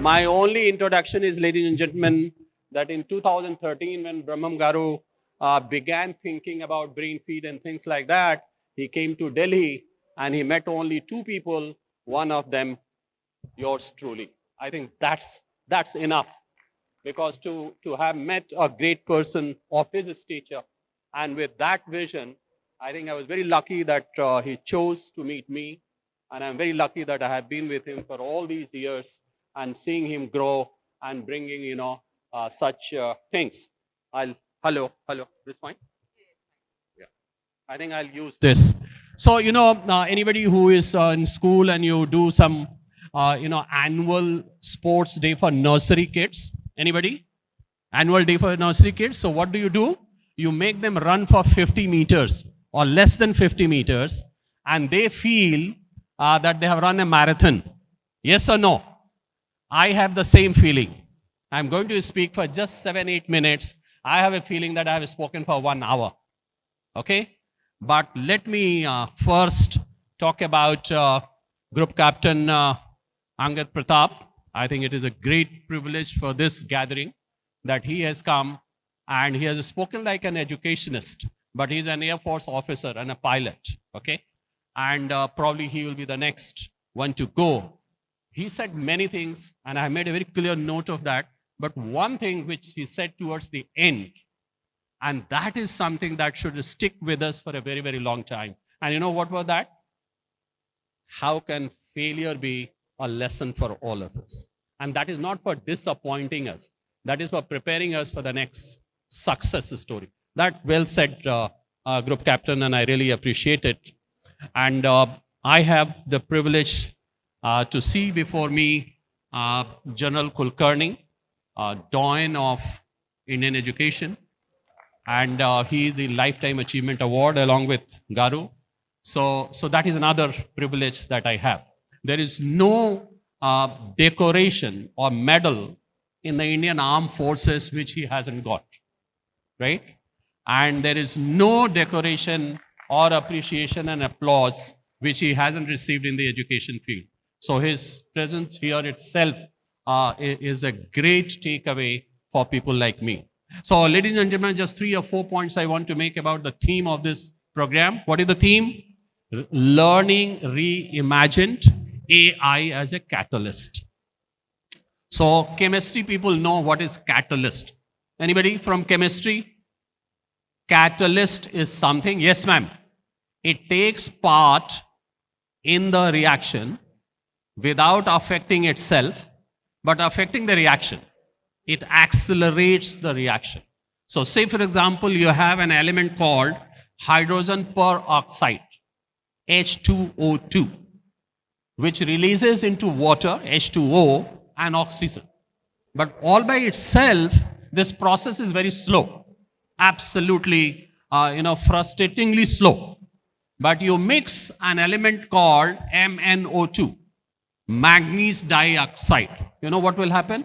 My only introduction is, ladies and gentlemen, that in 2013, when Brahmam Garu began thinking about brain feed and things like that, he came to Delhi and he met only two people, one of them yours truly. I think that's enough, because to have met a great person of his stature and with that vision, I think I was very lucky that he chose to meet me, and I'm very lucky that I have been with him for all these years and seeing him grow and bringing, such things. Hello, this fine? Yeah. I think I'll use this. So, anybody who is in school and you do some, annual sports day for nursery kids, anybody? Annual day for nursery kids. So what do? You make them run for 50 meters or less than 50 meters, and they feel that they have run a marathon. Yes or no? I have the same feeling. I'm going to speak for just 7-8 minutes. I have a feeling that I have spoken for 1 hour. Okay? But let me first talk about Group Captain Angad Pratap. I think it is a great privilege for this gathering that he has come, and he has spoken like an educationist, but he's an Air Force officer and a pilot. Okay? And probably he will be the next one to go. He said many things, and I made a very clear note of that. But one thing which he said towards the end, and that is something that should stick with us for a very, very long time. And you know what was that? How can failure be a lesson for all of us? And that is not for disappointing us. That is for preparing us for the next success story. That well said, Group Captain, and I really appreciate it. And I have the privilege to see before me General Kulkarni, Doyen of Indian education, and he is the Lifetime Achievement Award along with Garu. So that is another privilege that I have. There is no decoration or medal in the Indian Armed Forces which he hasn't got, right? And there is no decoration or appreciation and applause which he hasn't received in the education field. So his presence here itself is a great takeaway for people like me. So ladies and gentlemen, just 3 or 4 points I want to make about the theme of this program. What is the theme? Learning reimagined, AI as a catalyst. So chemistry people know what is catalyst. Anybody from chemistry? Catalyst is something, yes ma'am, it takes part in the reaction without affecting itself, but affecting the reaction. It accelerates the reaction. So say for example, you have an element called hydrogen peroxide, H2O2, which releases into water, H2O, and oxygen. But all by itself, this process is very slow, absolutely, frustratingly slow. But you mix an element called MnO2, manganese dioxide. You know what will happen?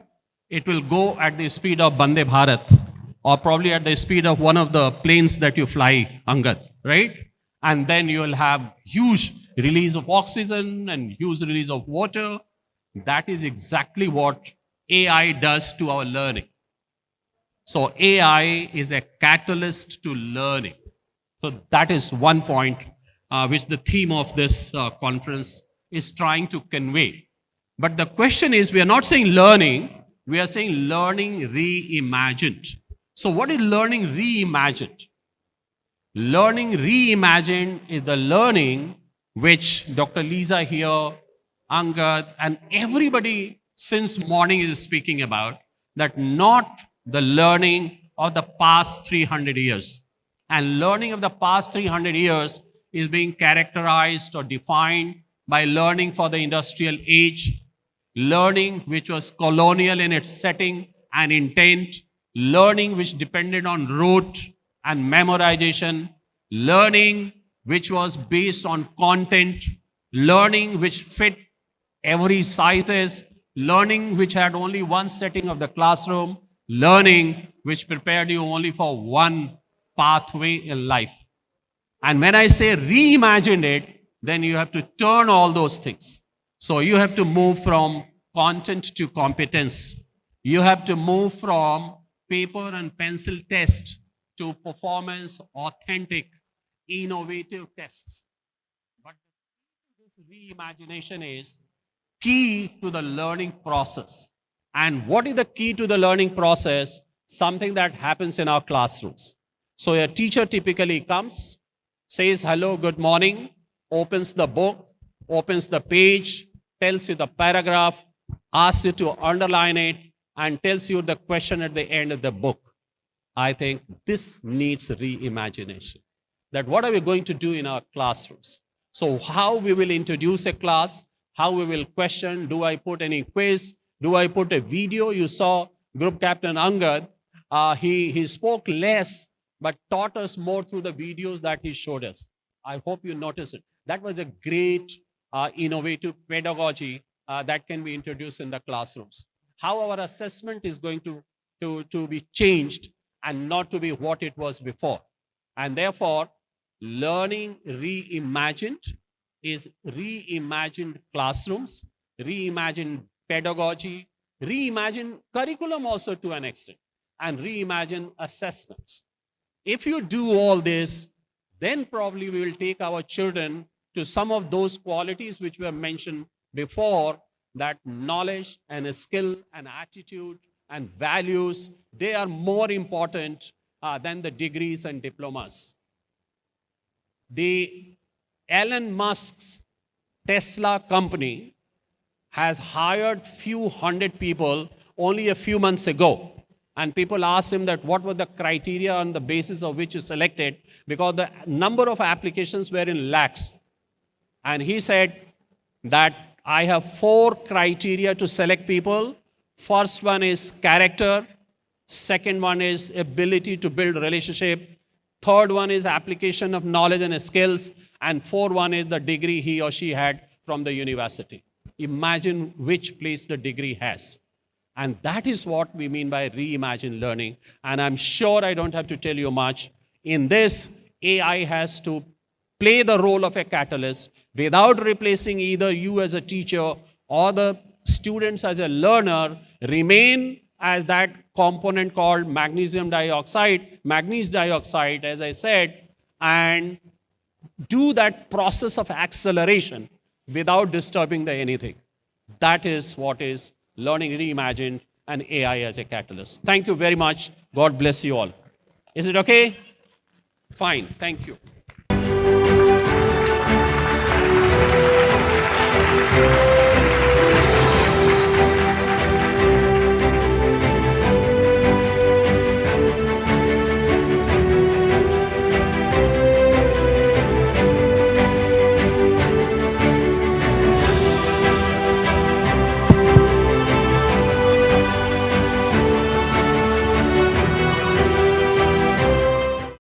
It will go at the speed of Vande Bharat, or probably at the speed of one of the planes that you fly, Angad, right? And then you will have huge release of oxygen and huge release of water. That is exactly what AI does to our learning. So AI is a catalyst to learning. So that is one point which the theme of this conference is trying to convey. But the question is, we are not saying learning, we are saying learning reimagined. So what is learning reimagined? Learning reimagined is the learning which Dr. Lisa here, Angad, and everybody since morning is speaking about, that not the learning of the past 300 years. And learning of the past 300 years is being characterized or defined by learning for the industrial age, learning which was colonial in its setting and intent, learning which depended on rote and memorization, learning which was based on content, learning which fit every sizes, learning which had only one setting of the classroom, learning which prepared you only for one pathway in life. And when I say reimagined it, then you have to turn all those things. So you have to move from content to competence. You have to move from paper and pencil test to performance, authentic, innovative tests. But this reimagination is key to the learning process. And what is the key to the learning process? Something that happens in our classrooms. So a teacher typically comes, says hello, good morning, opens the book, opens the page, tells you the paragraph, asks you to underline it, and tells you the question at the end of the book. I think this needs reimagination. That what are we going to do in our classrooms? So how we will introduce a class, how we will question, do I put any quiz, do I put a video? You saw Group Captain Angad, he spoke less, but taught us more through the videos that he showed us. I hope you noticed it. That was a great innovative pedagogy that can be introduced in the classrooms. How our assessment is going to be changed and not to be what it was before. And therefore, learning reimagined is reimagined classrooms, reimagined pedagogy, reimagine curriculum also to an extent, and reimagine assessments. If you do all this, then probably we will take our children to some of those qualities which were mentioned before, that knowledge and a skill and attitude and values, they are more important than the degrees and diplomas. The Elon Musk's Tesla company has hired few hundred people only a few months ago. And people asked him that what were the criteria on the basis of which you selected, because the number of applications were in lakhs. And he said that I have 4 criteria to select people. First one is character. Second one is ability to build relationship. Third one is application of knowledge and skills. And fourth one is the degree he or she had from the university. Imagine which place the degree has. And that is what we mean by reimagined learning. And I'm sure I don't have to tell you much. In this, AI has to play the role of a catalyst without replacing either you as a teacher or the students as a learner. Remain as that component called magnesium dioxide, as I said, and do that process of acceleration without disturbing anything. That is what is learning reimagined and AI as a catalyst. Thank you very much. God bless you all. Is it okay? Fine. Thank you.